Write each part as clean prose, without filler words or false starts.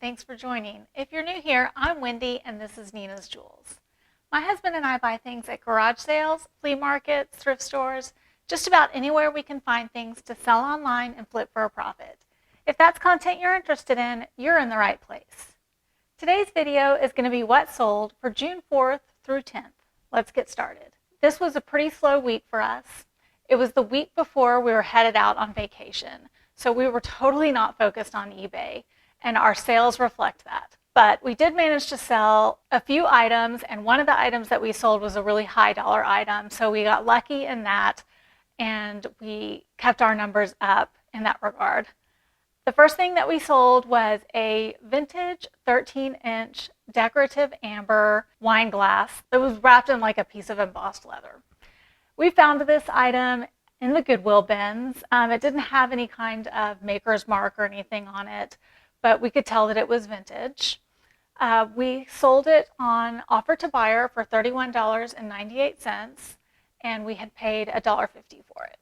Thanks for joining. If you're new here, I'm Wendy and this is Nina's Jewels. My husband and I buy things at garage sales, flea markets, thrift stores, just about anywhere we can find things to sell online and flip for a profit. If that's content you're interested in, you're in the right place. Today's video is going to be what sold for June 4th through 10th. Let's get started. This was a pretty slow week for us. It was the week before we were headed out on vacation, so we were totally not focused on eBay, and our sales reflect that. But we did manage to sell a few items, and one of the items that we sold was a really high dollar item, so we got lucky in that, and we kept our numbers up in that regard. The first thing that we sold was a vintage 13-inch decorative amber wine glass that was wrapped in like a piece of embossed leather. We found this item in the Goodwill bins. It didn't have any kind of maker's mark or anything on it, but we could tell that it was vintage. We sold it on offer to buyer for $31.98, and we had paid $1.50 for it.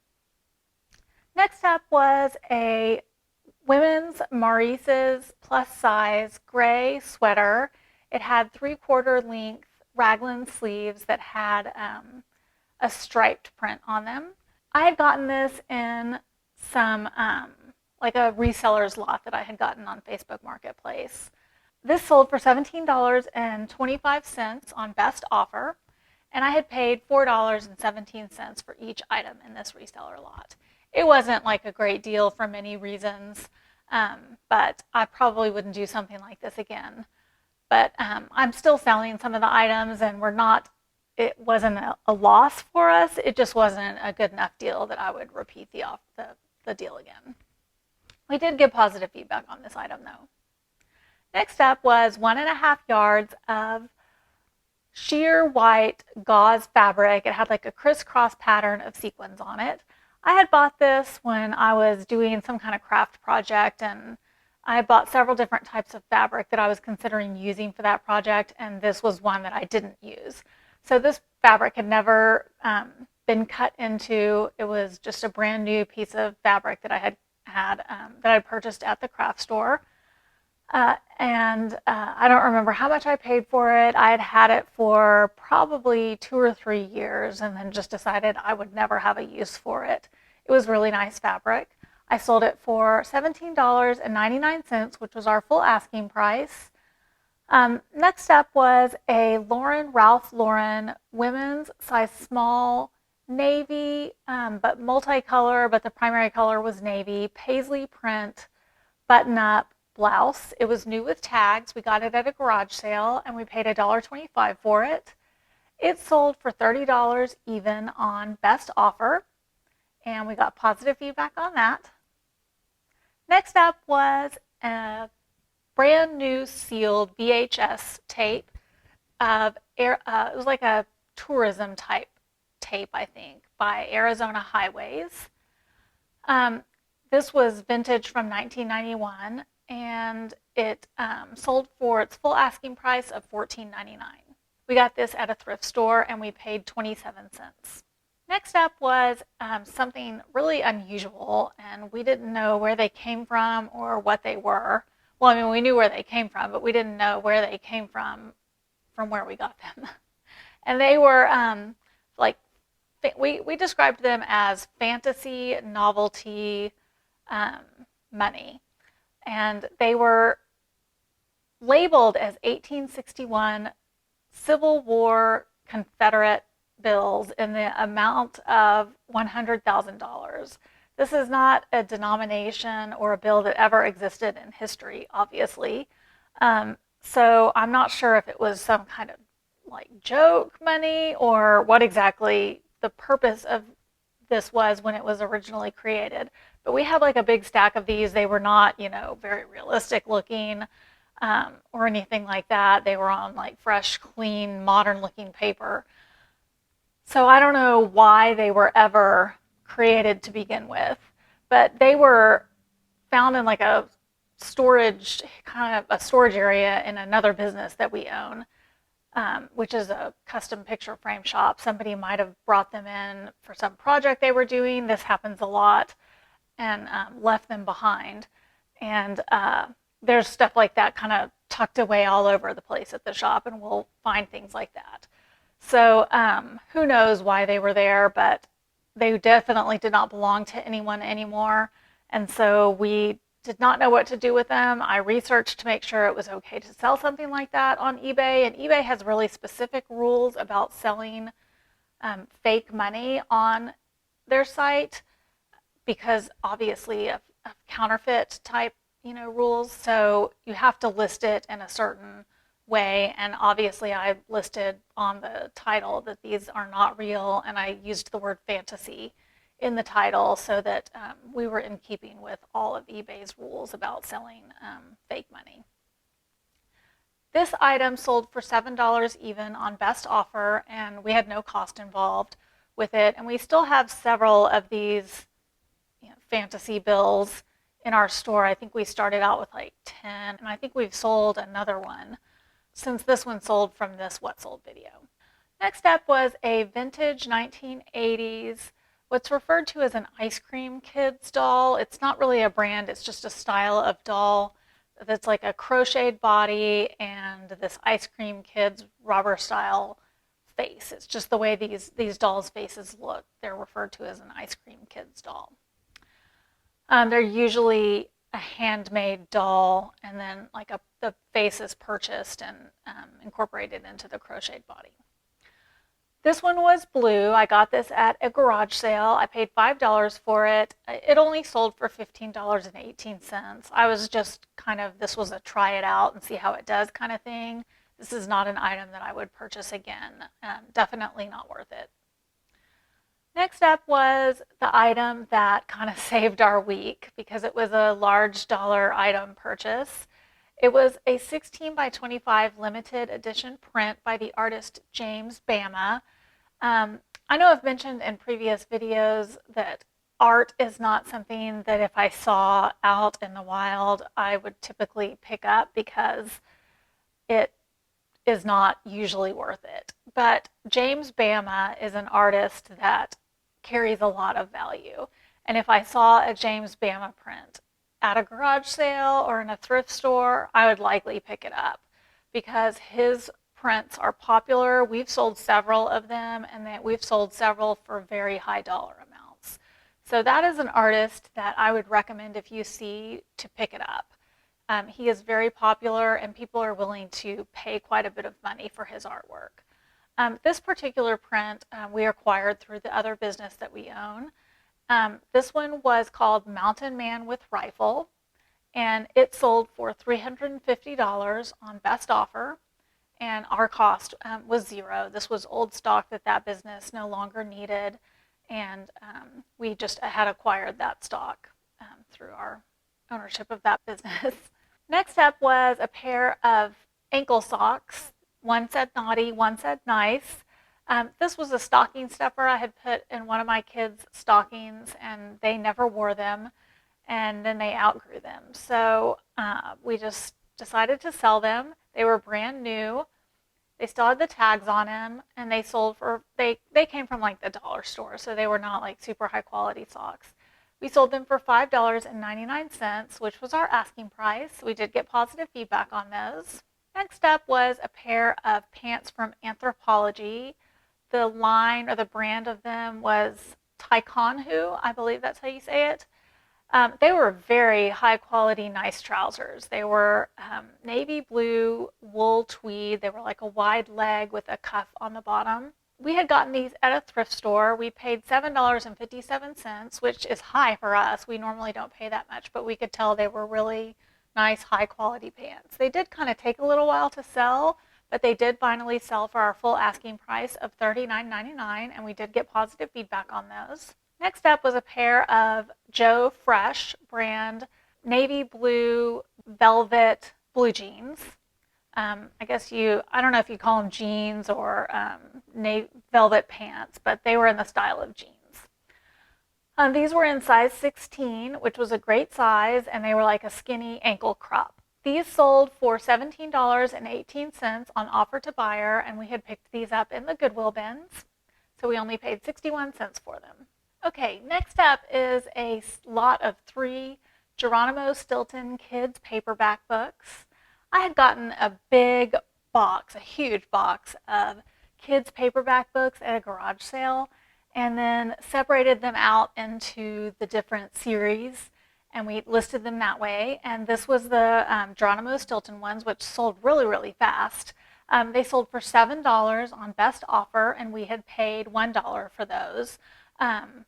Next up was a women's Maurices plus size gray sweater. It had 3/4 length raglan sleeves that had a striped print on them. I had gotten this in some like a reseller's lot that I had gotten on Facebook Marketplace. This sold for $17.25 on best offer, and I had paid $4.17 for each item in this reseller lot. It wasn't like a great deal for many reasons, but I probably wouldn't do something like this again. But I'm still selling some of the items, and it wasn't a loss for us. It just wasn't a good enough deal that I would repeat the deal again. We did get positive feedback on this item though. Next up was 1.5 yards of sheer white gauze fabric. It had like a crisscross pattern of sequins on it. I had bought this when I was doing some kind of craft project, and I bought several different types of fabric that I was considering using for that project, and this was one that I didn't use. So this fabric had never been cut into. It was just a brand new piece of fabric that I purchased at the craft store. I don't remember how much I paid for it. I had had it for probably 2 or 3 years and then just decided I would never have a use for it. It was really nice fabric. I sold it for $17.99, which was our full asking price. Next up was a Ralph Lauren women's size small navy, but multicolor, but the primary color was navy, paisley print, button-up blouse. It was new with tags. We got it at a garage sale, and we paid $1.25 for it. It sold for $30 even on best offer, and we got positive feedback on that. Next up was a brand new sealed VHS tape it was like a tourism type tape, I think, by Arizona Highways. This was vintage from 1991, and it sold for its full asking price of $14.99. We got this at a thrift store, and we paid 27 cents. Next up was something really unusual, and we didn't know where they came from or what they were. Well, I mean, we knew where they came from, but we didn't know where they came from where we got them. And they were we described them as fantasy novelty money. And they were labeled as 1861 Civil War Confederate bills in the amount of $100,000. This is not a denomination or a bill that ever existed in history, obviously. So I'm not sure if it was some kind of like joke money or what exactly the purpose of this was when it was originally created. But we had like a big stack of these. They were not, very realistic looking or anything like that. They were on like fresh, clean, modern looking paper. So I don't know why they were ever created to begin with, but they were found in like a storage area in another business that we own, which is a custom picture frame shop. Somebody might have brought them in for some project they were doing. This happens a lot, and left them behind. And there's stuff like that kind of tucked away all over the place at the shop, and we'll find things like that. So who knows why they were there, but they definitely did not belong to anyone anymore. And so we did not know what to do with them. I researched to make sure it was okay to sell something like that on eBay. And eBay has really specific rules about selling fake money on their site because obviously of counterfeit type, rules. So you have to list it in a certain way. And obviously I listed on the title that these are not real, and I used the word fantasy in the title so that we were in keeping with all of eBay's rules about selling fake money. This item sold for $7 even on best offer, and we had no cost involved with it. And we still have several of these fantasy bills in our store. I think we started out with like 10, and I think we've sold another one since this one sold from this What Sold video. Next up was a vintage 1980s, what's referred to as an ice cream kids doll. It's not really a brand, it's just a style of doll that's like a crocheted body and this ice cream kids rubber style face. It's just the way these dolls' faces look. They're referred to as an ice cream kids doll. They're usually a handmade doll, and then like the face is purchased and incorporated into the crocheted body. This one was blue. I got this at a garage sale. I paid $5 for it. It only sold for $15.18. I was just this was a try it out and see how it does kind of thing. This is not an item that I would purchase again. Definitely not worth it. Next up was the item that kind of saved our week because it was a large dollar item purchase. It was a 16 by 25 limited edition print by the artist James Bama. I know I've mentioned in previous videos that art is not something that if I saw out in the wild, I would typically pick up because it is not usually worth it. But James Bama is an artist that carries a lot of value. And if I saw a James Bama print at a garage sale or in a thrift store, I would likely pick it up because his prints are popular. We've sold several of them, and we've sold several for very high dollar amounts. So that is an artist that I would recommend if you see to pick it up. He is very popular, and people are willing to pay quite a bit of money for his artwork. This particular print we acquired through the other business that we own. This one was called Mountain Man with Rifle, and it sold for $350 on best offer, and our cost was zero. This was old stock that business no longer needed, and we just had acquired that stock through our ownership of that business. Next up was a pair of ankle socks. One said naughty, one said nice. This was a stocking stuffer I had put in one of my kids' stockings, and they never wore them, and then they outgrew them. So we just decided to sell them. They were brand new. They still had the tags on them, and they sold for, they came from like the dollar store, so they were not like super high quality socks. We sold them for $5.99, which was our asking price. We did get positive feedback on those. Next up was a pair of pants from Anthropologie. The line or the brand of them was Taekwondo, I believe that's how you say it. They were very high quality, nice trousers. They were navy blue wool tweed. They were like a wide leg with a cuff on the bottom. We had gotten these at a thrift store. We paid $7.57, which is high for us. We normally don't pay that much, but we could tell they were really nice, high quality pants. They did kind of take a little while to sell, but they did finally sell for our full asking price of $39.99, and we did get positive feedback on those. Next up was a pair of Joe Fresh brand navy blue velvet blue jeans. I don't know if you call them jeans or velvet pants, but they were in the style of jeans. These were in size 16, which was a great size, and they were like a skinny ankle crop. These sold for $17.18 on offer to buyer, and we had picked these up in the Goodwill bins, so we only paid 61 cents for them. Okay, next up is a lot of 3 Geronimo Stilton Kids Paperback Books. I had gotten a big box, a huge box of kids paperback books at a garage sale, and then separated them out into the different series, and we listed them that way. And this was the Geronimo Stilton ones, which sold really, really fast. They sold for $7 on best offer, and we had paid $1 for those.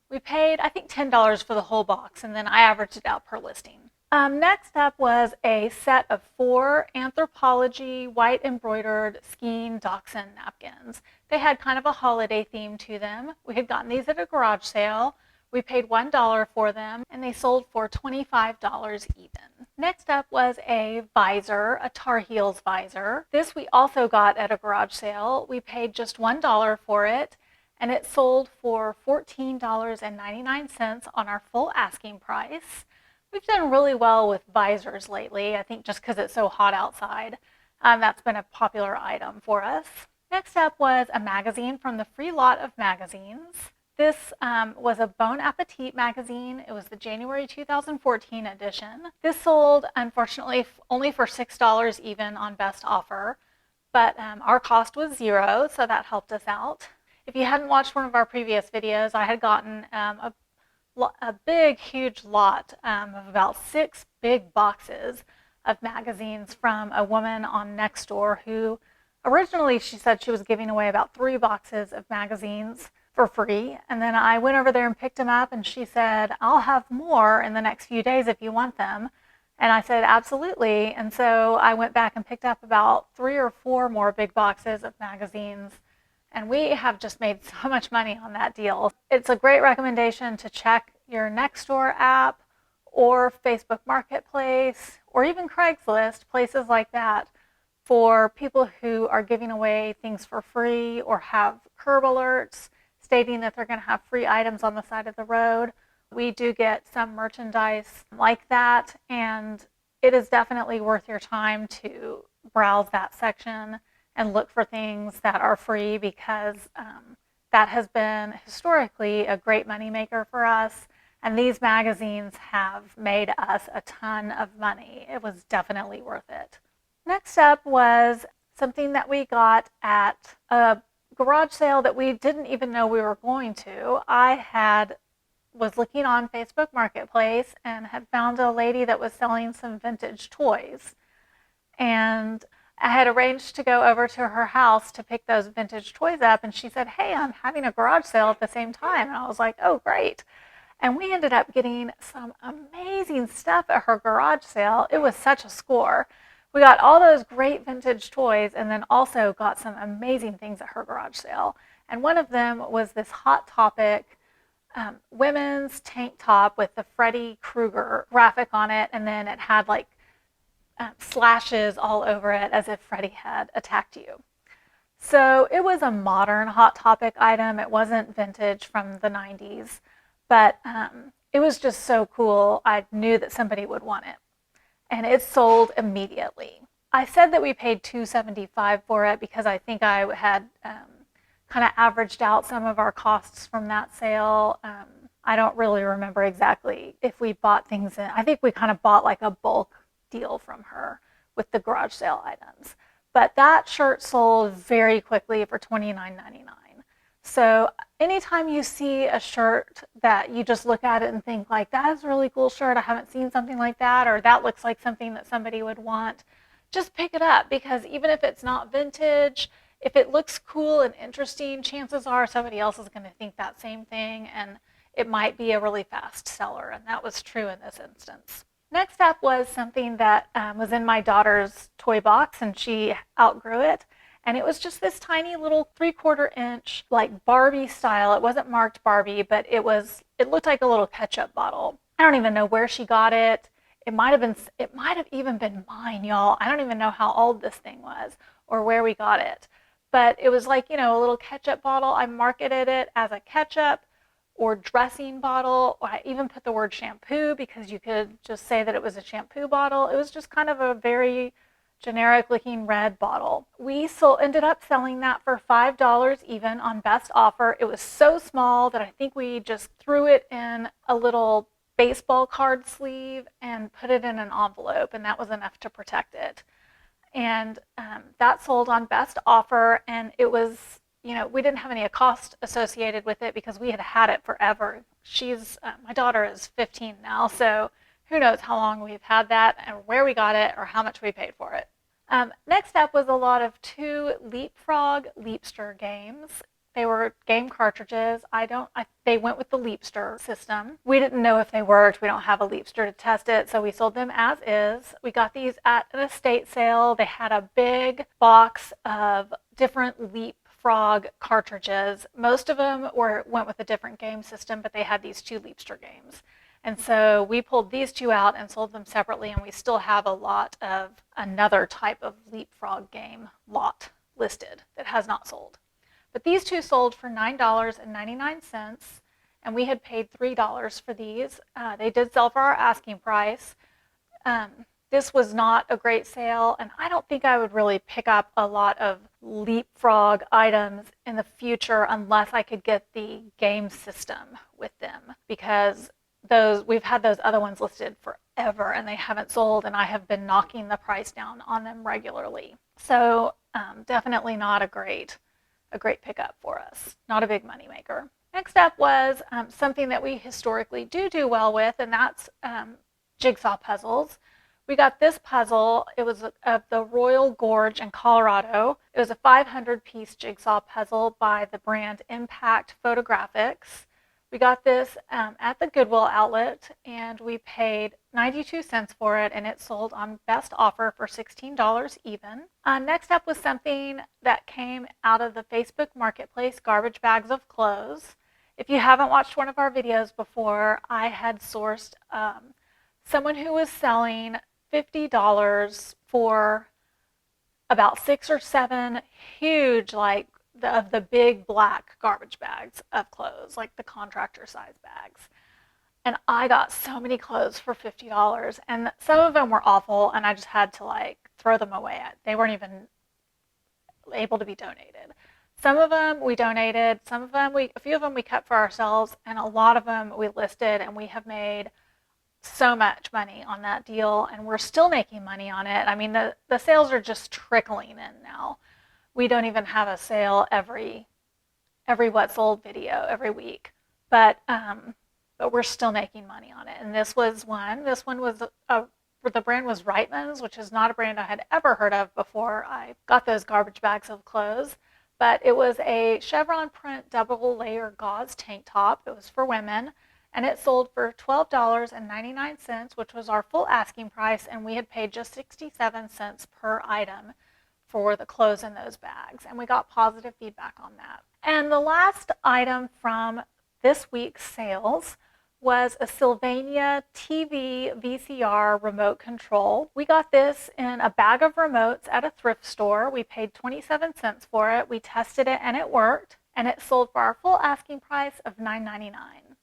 We paid, I think, $10 for the whole box, and then I averaged it out per listing. Next up was a set of 4 Anthropologie white embroidered skein dachshund napkins. They had kind of a holiday theme to them. We had gotten these at a garage sale. We paid $1 for them, and they sold for $25 even. Next up was a visor, a Tar Heels visor. This we also got at a garage sale. We paid just $1 for it, and it sold for $14.99 on our full asking price. We've done really well with visors lately, I think just because it's so hot outside. That's been a popular item for us. Next up was a magazine from the free lot of magazines. This was a Bon Appetit magazine. It was the January 2014 edition. This sold, unfortunately, only for $6 even on best offer, but our cost was $0, so that helped us out. If you hadn't watched one of our previous videos, I had gotten a big, huge lot of about 6 big boxes of magazines from a woman on Nextdoor who originally she said she was giving away about 3 boxes of magazines for free. And then I went over there and picked them up, and she said, I'll have more in the next few days if you want them. And I said, absolutely. And so I went back and picked up about 3 or 4 more big boxes of magazines. And we have just made so much money on that deal. It's a great recommendation to check your Nextdoor app or Facebook Marketplace or even Craigslist, places like that, for people who are giving away things for free or have curb alerts stating that they're going to have free items on the side of the road. We do get some merchandise like that, and it is definitely worth your time to browse that section and look for things that are free, because that has been historically a great moneymaker for us, and these magazines have made us a ton of money. It was definitely worth it. Next up was something that we got at a garage sale that we didn't even know we were going to. I was looking on Facebook Marketplace and had found a lady that was selling some vintage toys, and I had arranged to go over to her house to pick those vintage toys up, and she said, hey, I'm having a garage sale at the same time. And I was like, oh, great. And we ended up getting some amazing stuff at her garage sale. It was such a score. We got all those great vintage toys and then also got some amazing things at her garage sale. And one of them was this Hot Topic women's tank top with the Freddy Krueger graphic on it, and then it had like slashes all over it as if Freddy had attacked you. So it was a modern Hot Topic item. It wasn't vintage from the 90s, but it was just so cool. I knew that somebody would want it, and it sold immediately. I said that we paid $2.75 for it because I think I had kind of averaged out some of our costs from that sale. I don't really remember exactly if we bought things in. I think we kind of bought like a bulk deal from her with the garage sale items. But that shirt sold very quickly for $29.99. So anytime you see a shirt that you just look at it and think like, that is a really cool shirt, I haven't seen something like that, or that looks like something that somebody would want, just pick it up, because even if it's not vintage, if it looks cool and interesting, chances are somebody else is going to think that same thing, and it might be a really fast seller, and that was true in this instance. Next up was something that was in my daughter's toy box, and she outgrew it. And it was just this tiny little 3/4 inch, like Barbie style. It wasn't marked Barbie, but it looked like a little ketchup bottle. I don't even know where she got it. It might have even been mine, y'all. I don't even know how old this thing was or where we got it. But it was like, a little ketchup bottle. I marketed it as a ketchup or dressing bottle. I even put the word shampoo because you could just say that it was a shampoo bottle. It was just kind of a very generic looking red bottle. We ended up selling that for $5 even on best offer. It was so small that I think we just threw it in a little baseball card sleeve and put it in an envelope, and that was enough to protect it. And that sold on best offer, and it was, we didn't have any cost associated with it because we had had it forever. My daughter is 15 now, so who knows how long we've had that and where we got it or how much we paid for it. Next up was a lot of 2 Leapfrog Leapster games. They were game cartridges. They went with the Leapster system. We didn't know if they worked. We don't have a Leapster to test it, so we sold them as is. We got these at an estate sale. They had a big box of different Leapfrog cartridges. Most of them went with a different game system, but they had these 2 Leapster games. And so we pulled these 2 out and sold them separately, and we still have a lot of another type of Leapfrog game lot listed that has not sold. But these 2 sold for $9.99, and we had paid $3 for these. They did sell for our asking price. This was not a great sale, and I don't think I would really pick up a lot of Leapfrog items in the future unless I could get the game system with them, because we've had those other ones listed forever and they haven't sold, and I have been knocking the price down on them regularly. So definitely not a great pickup for us. Not a big money maker. Next up was something that we historically do well with, and that's jigsaw puzzles. We got this puzzle. It was of the Royal Gorge in Colorado. It was a 500-piece jigsaw puzzle by the brand Impact Photographics. We got this at the Goodwill outlet, and we paid 92 cents for it, and it sold on best offer for $16 even. Next up was something that came out of the Facebook Marketplace, garbage bags of clothes. If you haven't watched one of our videos before, I had sourced someone who was selling $50 for about 6 or 7 huge, of the big black garbage bags of clothes, like the contractor size bags. And I got so many clothes for $50, and some of them were awful, and I just had to throw them away. They weren't even able to be donated. Some of them we donated, a few of them we kept for ourselves, and a lot of them we listed, and we have made so much money on that deal, and we're still making money on it. I mean, the sales are just trickling in now. We don't even have a sale every what sold video every week, but we're still making money on it. And this was one. This one was the brand was Reitman's, which is not a brand I had ever heard of before I got those garbage bags of clothes. But it was a chevron print double layer gauze tank top. It was for women, and it sold for $12.99, which was our full asking price, and we had paid just 67 cents per item for the clothes in those bags, and we got positive feedback on that. And the last item from this week's sales was a Sylvania TV VCR remote control. We got this in a bag of remotes at a thrift store. We paid 27 cents for it. We tested it and it worked, and it sold for our full asking price of $9.99.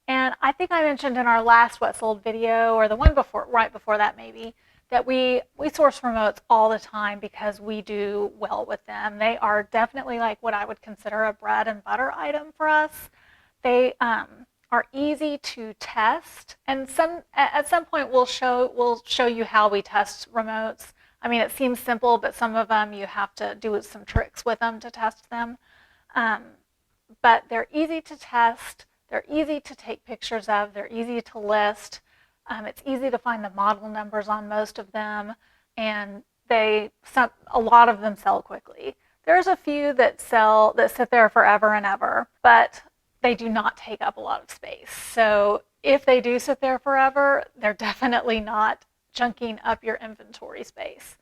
And I think I mentioned in our last What Sold video, or the one before, right before that maybe, that we source remotes all the time because we do well with them. They are definitely what I would consider a bread and butter item for us. They are easy to test, and at some point we'll show you how we test remotes. I mean, it seems simple, but some of them you have to do some tricks with them to test them. But they're easy to test. They're easy to take pictures of. They're easy to list. It's easy to find the model numbers on most of them, and a lot of them sell quickly. There's a few that sit there forever and ever, but they do not take up a lot of space. So if they do sit there forever, they're definitely not junking up your inventory space.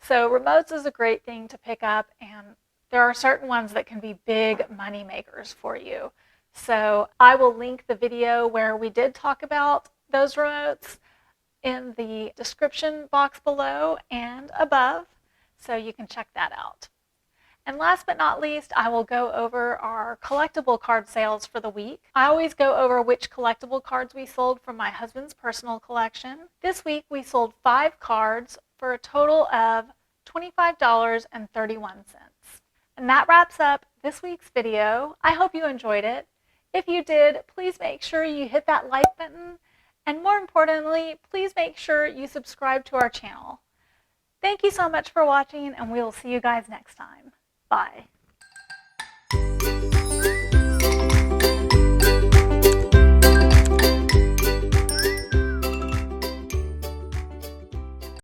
So remotes is a great thing to pick up, and there are certain ones that can be big money makers for you. So I will link the video where we did talk about those remotes in the description box below and above, so you can check that out. And last but not least, I will go over our collectible card sales for the week. I always go over which collectible cards we sold from my husband's personal collection. This week we sold 5 cards for a total of $25.31. And that wraps up this week's video. I hope you enjoyed it. If you did, please make sure you hit that like button And more importantly, please make sure you subscribe to our channel. Thank you so much for watching, and we will see you guys next time. Bye.